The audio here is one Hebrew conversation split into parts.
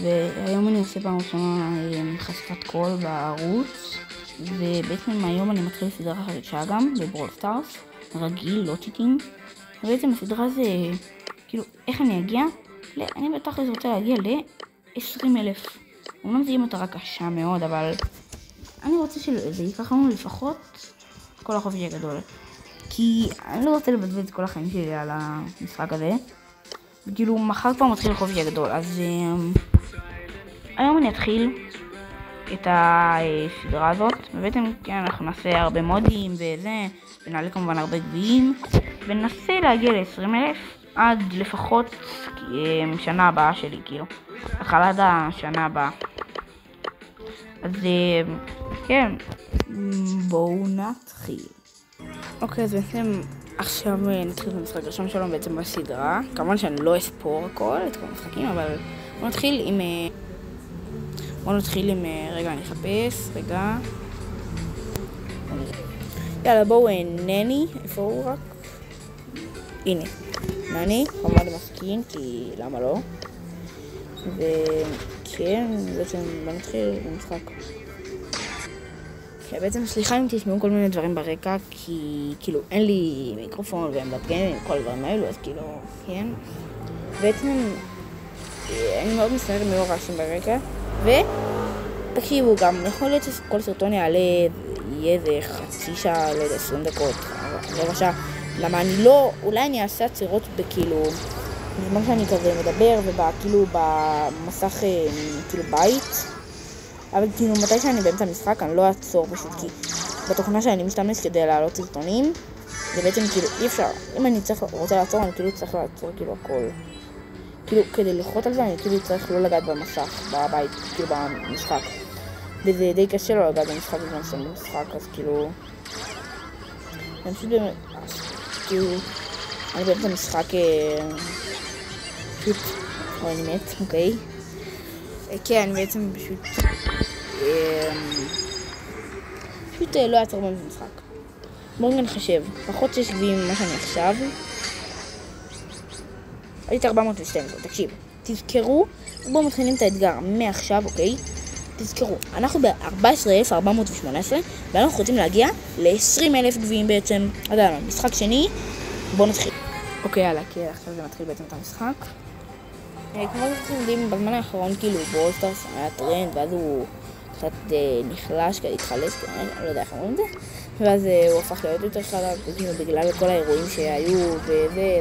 והיום אני עושה פעם ראשונה חשיפת קול בערוץ, ובעצם היום אני מתחיל סדרה חדשה גם בברול סטארס, רגיל, לא צ'יטים. ובעצם הסדרה זה כאילו איך אני אגיע, אני בתכלס רוצה להגיע ל-20,000. אומנם זה יהיה מטרה קשה מאוד, אבל אני רוצה שזה ייקח לנו לפחות כל החופש הגדול, כי אני לא רוצה לבזבז את כל החיים שלי על המשחק הזה, וכאילו מחר כבר מתחיל החופש הגדול. אז היום אני אתחיל את הסדרה הזאת, ובעצם כן, אנחנו נעשה הרבה מודים וזה, ונעלה כמובן הרבה גביעים, וננסה להגיע ל-20,000 עד לפחות שנה הבאה שלי, כאילו התחלת השנה הבאה. אז כן, בואו נתחיל. אוקיי, אז בעצם עכשיו נתחיל את המשחק הראשון שלנו בעצם בסדרה. כמובן שאני לא אספור את כל המשחקים, אבל בואו נתחיל עם רגע, אני אחפש, רגע. יאללה, בואו נני, איפה הוא רק? הנה, נני, כמובן מסכין, כי למה לא? וכן, בעצם בואו נתחיל במשחק. בעצם סליחה אם תשמעו כל מיני דברים ברקע, כי כאילו אין לי מיקרופון ועמדת גיימינג וכל הדברים האלו, אז כאילו, כן. בעצם אני מאוד מצטער אם יהיו רעשים ברקע, ותקשיבו גם, יכול להיות שכל סרטון יעלה, יהיה איזה חצי שעה, לא יודע, 20 דקות, רבע שעה, למה אני לא, אולי אני אעשה עצירות בכאילו, בזמן שאני כזה מדבר וכאילו במסך כאילו בית, אבל כאילו מתי שאני באמצע המשחק אני לא אעצור פשוט, כי בתוכנה שאני משתמש כדי להעלות סרטונים זה בעצם כאילו אי אפשר, אם אני רוצה לעצור אני כאילו צריך לעצור כאילו הכל, כאילו כדי ללחוץ על זה אני כאילו צריך לא לגעת במסך בבית, כאילו במשחק, וזה די קשה לא לגעת במשחק בזמן שאני במשחק, אז כאילו אני פשוט באמת כאילו אני באמצע המשחק פשוט או אני מת, אוקיי? כן, בעצם פשוט לא יעצור במשחק. בואו נחשב, פחות 6 גביעים ממה שאני עכשיו. הייתי 412, תקשיב. תזכרו, בואו מתחילים את האתגר מעכשיו, אוקיי? תזכרו, אנחנו ב-14,418 ואנחנו רוצים להגיע ל-20,000 גביעים בעצם. עדיין, משחק שני, בואו נתחיל. אוקיי, יאללה, כי עכשיו זה מתחיל בעצם את המשחק. כמו שאתם יודעים, בזמן האחרון כאילו ברול סטארס היה טרנד, ואז הוא קצת נחלש, כדי התחלש, אני לא יודע איך אומרים את זה, ואז הוא הפך להיות יותר חלק, כאילו בגלל כל האירועים שהיו, וזה,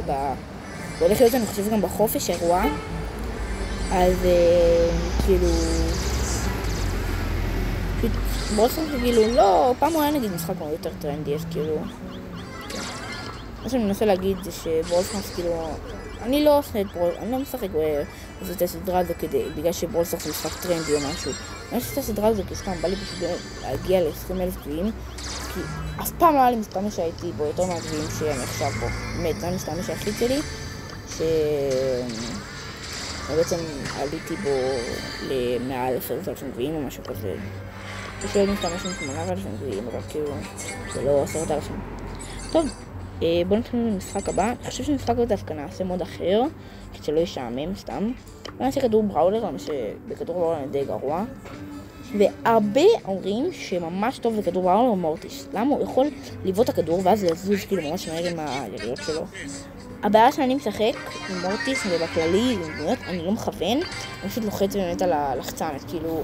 והולך להיות אני חושב גם בחופש אירוע, אז כאילו, ברול סטארס כאילו, לא, פעם הוא היה נגיד משחק מאוד יותר טרנדי, אז כאילו, מה שאני מנסה להגיד זה שברול סטארס כאילו, אני לא משחק את הסדרה הזו בגלל שברול סטארס זה משחק טרנדי או משהו. אני חושבת את הסדרה הזו כי סתם בא לי פשוט להגיע ל-20,000 גביעים, כי אף פעם לא היה לי משתמש שהייתי בו יותר מהגביעים שאני עכשיו בו. באמת, זה המשתמש היחיד שלי שבעצם עליתי בו למעל 10,000 גביעים או משהו כזה. יש לי משתמש עם 8,000 גביעים, אבל כאילו זה לא 10,000. טוב, בואו נתחיל למשחק הבא. אני חושב שמשחק הזה דווקא נעשה מוד אחר, כי שלא ישעמם סתם. בואו נעשה כדור בראולר, למה שבכדור בראולר אני די גרוע. והרבה אומרים שממש טוב בכדור בראולר הוא מורטיס. למה? הוא יכול לבעוט את הכדור ואז לזוז כאילו ממש מהר עם היריות שלו. הבעיה שאני משחק עם מורטיס ובכללי, עם דמויות, אני לא מכוון, אני פשוט לוחץ באמת על הלחצן, כאילו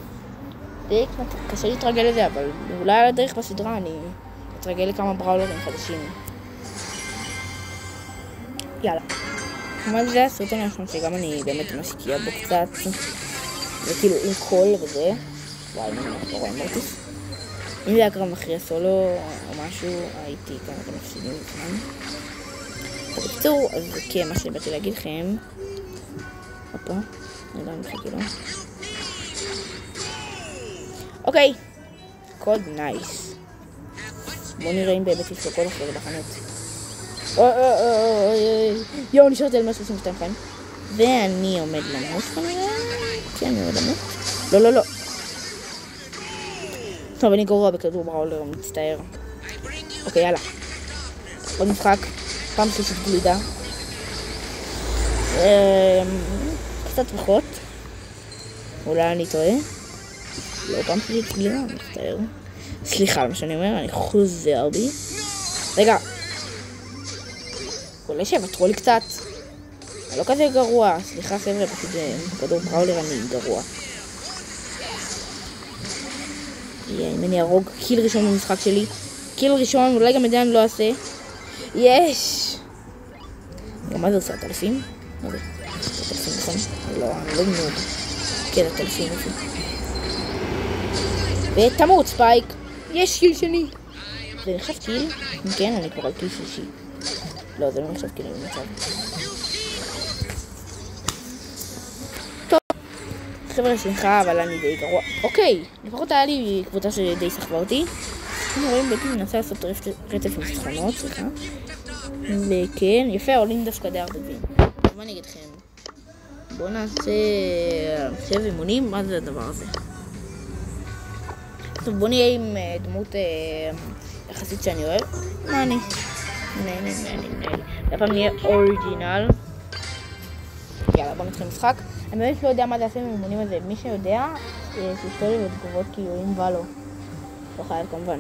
די קשה להתרגל לזה, אבל אולי על הדרך בסדרה אני אתרגל לכמה בראולרים חדשים. יאללה, כמובן זה הסרטון הראשון שגם אני באמת משקיע בו קצת, וכאילו עם קול וזה, וואי, אני לא רואה מורטיס. אם זה הקרב מכריע סולו או משהו, הייתי כמה מפסידים לכם. בקיצור, אז כן, מה שבאתי להגיד לכם, הופה, אני לא מחכה לו. אוקיי, קוד נייס. בואו נראה אם באמת יש לו קוד אחר בחנות. יואו, נשארתי על 132 חיים. ואני עומד למות כנראה. כן, אני עומד למות. לא. טוב, אני גרוע בכדור בראולר, מצטער. אוקיי, יאללה. עוד משחק. פעם שלישית גלידה. קצת פחות. אולי אני טועה? לא פעם שלי תגלימה, אני מצטער. סליחה על מה שאני אומר, אני חוזר בי. רגע. אולי שיוותרו לי קצת. אני לא כזה גרוע. סליחה חבר'ה, פשוט כדור בראולר אני גרוע. אם אני ארוג קיל ראשון במשחק שלי. קיל ראשון, אולי גם את זה אני לא אעשה. יש! גם מה זה עושה? 10,000? מה זה? 10,000 נכון? אני לא מאוד. כן, 10,000 נכון. ותמות ספייק. יש קיל שני. זה נחשב קיל? כן, אני כבר על קיל שלישי. לא, זה לא נחשב קיל במצב. טוב. חבר'ה, סליחה, אבל אני די גרוע. אוקיי, לפחות היה לי קבוצה שדי סחבה אותי. אנחנו רואים בעצם ננסה לעשות רצף ניצחונות, סליחה. וכן, יפה, עולים דווקא די הרבה דברים. מה אני אגיד לכם? בואו נעשה סבב אימונים, מה זה הדבר הזה? טוב, בואו נהיה עם דמות יחסית שאני אוהב. מה אני? נהנה. לפעמים נהיה אוריג'ינל. יאללה, בואו נתחיל משחק. אני באמת לא יודע מה זה עושה עם האימונים הזה. מי שיודע, שיכתוב לי בתגובות כאילו אם בא לו. לא חייב כמובן.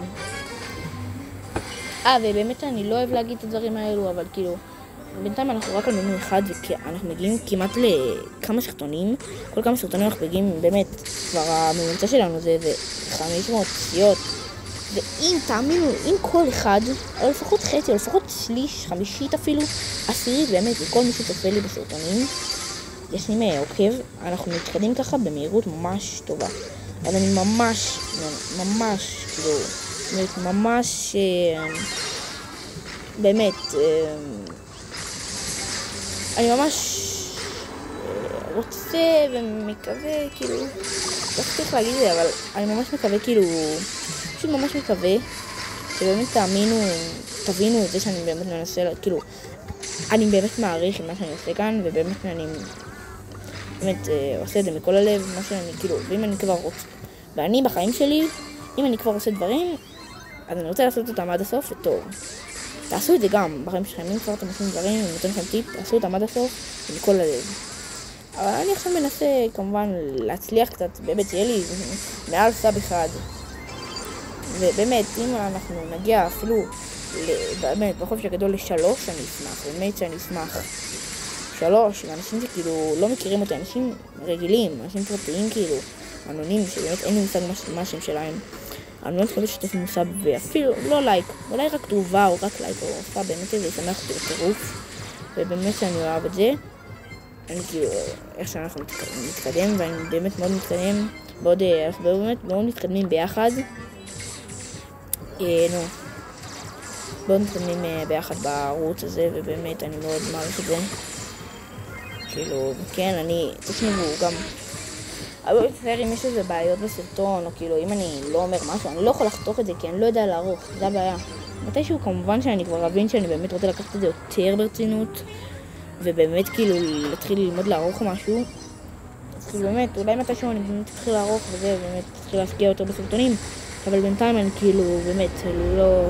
ובאמת אני לא אוהב להגיד את הדברים האלו, אבל כאילו בינתיים אנחנו רק על מנוי אחד ואנחנו מגיעים כמעט לכמה סרטונים. כל כמה סרטונים אנחנו מגיעים, באמת, כבר הממוצע שלנו זה 500 צפיות. ואם תאמינו, אם כל אחד, או לפחות חצי, או לפחות שליש, חמישית אפילו, עשירית באמת, וכל מי שצופה לי בסרטונים יש לי עוקב, אנחנו מתקדים ככה במהירות ממש טובה. אז אני ממש, כאילו, ממש, באמת, אני ממש רוצה ומקווה, כאילו, לא צריך להגיד את זה, אבל אני ממש מקווה, כאילו, פשוט ממש מקווה, שבאמת תבינו את זה שאני באמת מנסה, כאילו, אני באמת מעריך את מה שאני עושה כאן, ובאמת אני באמת עושה את זה מכל הלב, מה שאני, כאילו, ואם אני כבר רוצה, ואני בחיים שלי, אם אני כבר עושה דברים, אז אני רוצה לעשות אותם עד הסוף, וטוב. תעשו את זה גם בחיים שלכם, אם כבר אתם עושים דברים, אני נותן לכם טיפ, תעשו אותם עד הסוף, מכל הלב. אבל אני עכשיו מנסה, כמובן, להצליח קצת, באמת, שיהיה לי מעל סאב אחד. ובאמת, אם אנחנו נגיע אפילו, באמת, בחופש הגדול ל3, אני אשמח, באמת שאני אשמח. 3, ואנשים שכאילו לא מכירים אותי, אנשים רגילים, אנשים פרטיים כאילו, אנונימים, שבאמת אין לי מושג מה השם שלהם. אני לא מתחיל לשתף מושג, ואפילו לא לייק, אולי רק תגובה או רק לייק, או עושה באמת זה ישמח אותי בטירוף, ובאמת שאני אוהב את זה. אני כאילו, איך שאנחנו מתקדם, ואני באמת מאוד מתקדם, אנחנו באמת מאוד מתקדמים ביחד. מאוד מתקדמים ביחד בערוץ הזה, ובאמת אני מאוד מעריך את זה. כאילו, כן, תשמעו גם, אבל בסדר, אם יש איזה בעיות בסרטון, או כאילו, אם אני לא אומר משהו, אני לא יכול לחתוך את זה, כי אני לא יודע לערוך, זה הבעיה. מתישהו, כמובן שאני כבר אבין שאני באמת רוצה לקחת את זה יותר ברצינות, ובאמת כאילו, להתחיל ללמוד לערוך משהו, אז כאילו באמת, אולי מתישהו אני באמת אתחיל לערוך, וזה, באמת אתחיל להשקיע יותר בסרטונים, אבל בינתיים אני כאילו, באמת,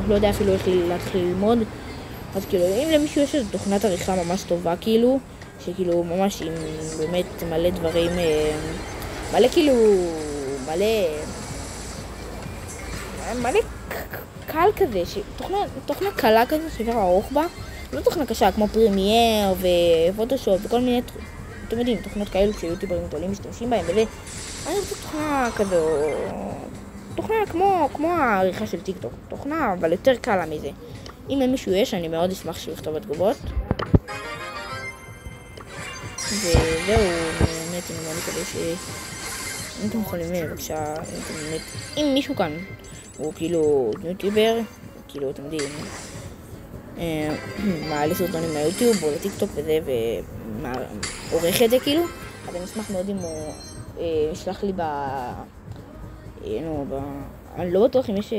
לא יודע אפילו איך להתחיל ללמוד, אז כאילו, אם למישהו יש איזו תוכנת עריכה ממש טובה, כאילו, שכאילו ממש עם באמת מלא דברים, מלא כאילו, מלא קל כזה, תוכנה קלה כזה שאפשר לערוך בה, לא תוכנה קשה כמו פרימייר ופוטושופ וכל מיני, אתם יודעים, תוכנות כאלו שיוטיוברים גדולים משתמשים בהם וזה, אני רוצה תוכנה כזה, תוכנה כמו העריכה של טיקטוק, תוכנה אבל יותר קלה מזה. אם למישהו יש, אני מאוד אשמח שיכתוב בתגובות. וזהו, באמת, אני מאוד מקווה אם אתם יכולים, בבקשה, אם מישהו כאן הוא כאילו יוטיובר, כאילו, אתם יודעים, מעלה סרטונים ליוטיוב או לטיקטוק וזה, ועורך את זה כאילו, אז אני אשמח מאוד אם הוא ישלח לי אני לא בטוח אם יש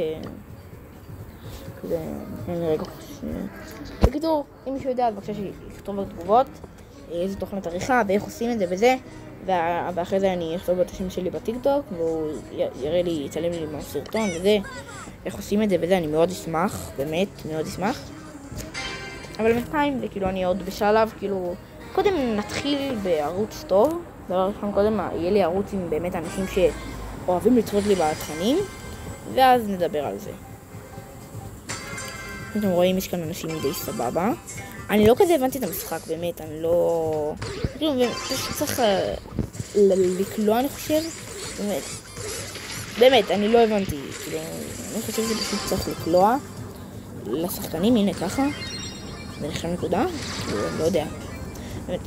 בקיצור, אם מישהו יודע, בבקשה שיכתוב בתגובות איזה תוכנת עריכה ואיך עושים את זה וזה, ואחרי זה אני אכתוב את השם שלי בטיקטוק והוא יראה לי, יצלם לי מהסרטון וזה, איך עושים את זה וזה, אני מאוד אשמח, באמת, מאוד אשמח. אבל בינתיים, וכאילו אני עוד בשלב, כאילו, קודם נתחיל בערוץ טוב, דבר ראשון קודם יהיה לי ערוץ עם באמת אנשים שאוהבים לצפות לי בתכנים, ואז נדבר על זה. אתם רואים, יש כאן אנשים די סבבה. אני לא כזה הבנתי את המשחק, באמת, אני לא... כאילו, צריך לקלוע, אני חושב. באמת, אני לא הבנתי. כאילו, אני חושב שפשוט צריך לקלוע לשחקנים, הנה ככה. זה נחשב נקודה? אני לא יודע. באמת,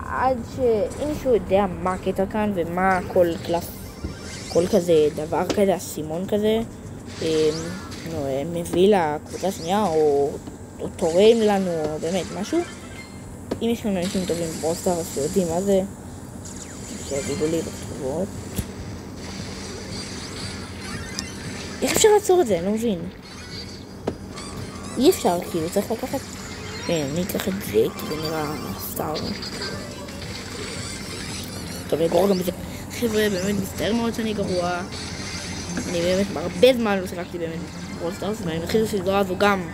עד שאם מישהו יודע מה הקטע כאן ומה כל קלף, כל כזה דבר כזה, הסימון כזה, מביא לקבוצה השנייה או תורם לנו, באמת, משהו. אם יש לנו אנשים טובים בברול סטארס שיודעים מה זה, שיגידו לי בכתובות. איך אפשר לעצור את זה? אני לא מבין. אי אפשר, כאילו, צריך לקחת... כן, אני אקח את זה, כי זה נראה סטאר. טוב, אני גרוע גם בזה. חבר'ה, באמת מסתער מאוד שאני גרוע. אני באמת הרבה זמן לא שיחקתי באמת בברול סטארס, ואני מתחיל את הסדרה הזו גם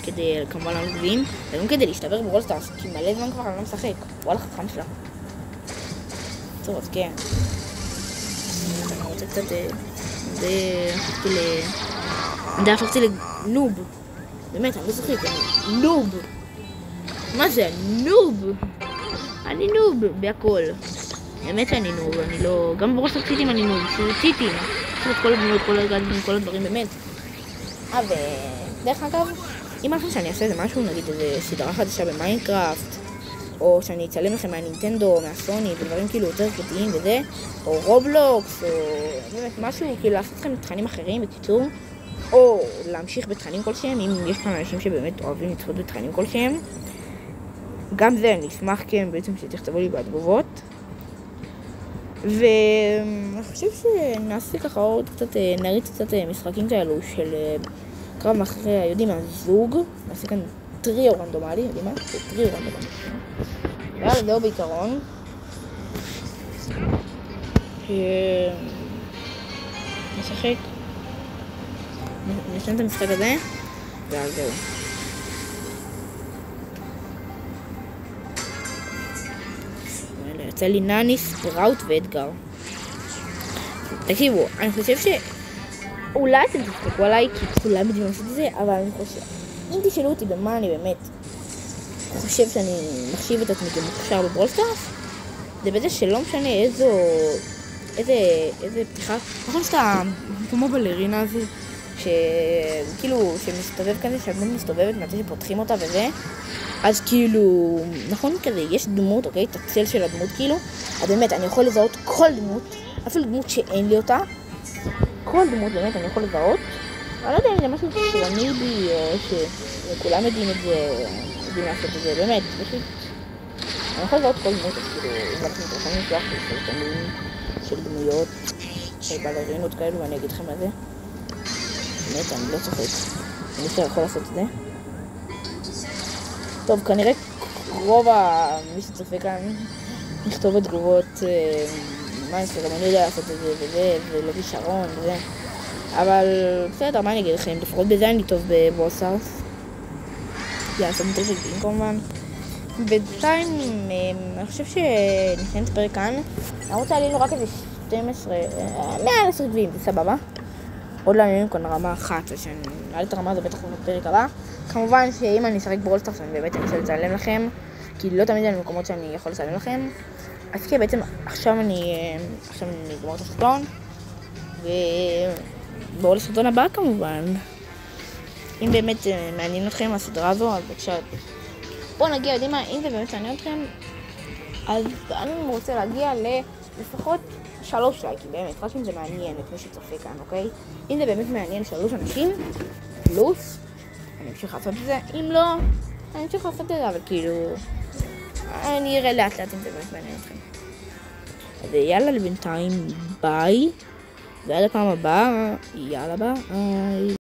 כדי כמובן לעלות גביעים, וגם כדי להשתבר בברול סטארס, כי מלא זמן כבר אני לא משחק. וואלה חכם שלה. טוב, אז כן. אני רוצה קצת... אני הפכתי לנוב. באמת, אני לא זוכרת, אני נוב. מה זה? נוב. אני נוב בהכל. באמת שאני נוב, אני לא... גם בברול סטארס ציטים אני נוב, ציטים. יש את כל הדמויות, כל הדברים, באמת. ודרך אגב, אם אני חושב שאני אעשה איזה משהו, נגיד איזה סדרה חדשה במיינקראפט, או שאני אצלם לכם מהנינטנדו, מהסוני, ודברים כאילו יותר פרטיים וזה, או רובלוקס, או באמת משהו, כאילו לעשות לכם תכנים אחרים בקיצור, או להמשיך בתכנים כלשהם, אם יש כאן אנשים שבאמת אוהבים לצפות בתכנים כלשהם. גם זה, אני אשמח כן בעצם שתכתבו לי בתגובות. ואני חושב שנעשה ככה עוד קצת, נריץ קצת משחקים כאלו של קרב מאחורי, יודעים מה, זוג. נעשה כאן טריו רנדומלי, יודעים מה? זה טריו רנדומלי. יאללה, זהו בעיקרון. נשחק. נשנה את המשחק הזה, ואז זהו. יצא לי נני, ספראוט ואתגר. תקשיבו, אני חושב אולי אתם תצחקו עליי, כי כולם יודעים לעשות את זה, אבל אני חושב, אם תשאלו אותי במה אני באמת חושב שאני מחשיב את עצמי כמוכשר בברול סטארס, זה בזה שלא משנה איזה פתיחה, נכון שאתה כמו בלרינה הזה, שכאילו, שמסתובב כזה, שהדמות מסתובבת מהצד שפותחים אותה וזה, אז כאילו, נכון כזה, יש דמות, אוקיי, את הצל של הדמות כאילו, אז באמת, אני יכול לזהות כל דמות, אפילו דמות שאין לי אותה, כל דמות באמת אני יכול לזהות. אני לא יודע אם זה משהו שרני בי, או שכולם יודעים את זה, יודעים לעשות את זה, באמת, פשוט. אני יכול לזהות כל דמות, אז כאילו, אם אנחנו מתרחמים לשלוח לסרטונים של דמויות, של בלרינות כאלו, ואני אגיד לכם מה זה. באמת, אני לא צוחק. אני יכול לעשות את זה. טוב, כנראה רוב מי שצופה כאן נכתוב בתגובות מה נעשה, גם אני יודע לעשות את זה וזה, ולא כישרון וזה. אבל בסדר, מה אני אגיד לכם? לפחות בזה אני טוב בברול סטארס. לעשות מטר של גאים כמובן. בינתיים, אני חושב שנסיים את הפרק כאן. אני רוצה עלינו רק איזה 12, מעל 10 גביעים, זה סבבה. עוד לא עלינו כאן רמה אחת, אז שאני נעלה את הרמה הזו בטח בפרק הבא. כמובן שאם אני אשחק ברול סטארס, אני באמת אנסה לצלם לכם, כי לא תמיד אני במקומות שאני יכול לצלם לכם. אז כן, בעצם עכשיו אני אגמור את הסרטון, ובואו לסרטון הבא כמובן. אם באמת מעניין אתכם הסדרה הזו, אז בבקשה, בואו נגיע, יודעים מה, אם זה באמת מעניין אתכם, אז אני רוצה להגיע לפחות 3 לייקים, באמת, רק אם זה מעניין את מי שצופה כאן, אוקיי? אם זה באמת מעניין 3 אנשים, פלוס, אני אמשיך לעשות את זה. אם לא, אני אמשיך לעשות את זה, אבל כאילו, אני אראה לאט לאט אם זה באמת מעניין אתכם. אז יאללה לבינתיים, ביי, ועד הפעם הבאה, יאללה ביי.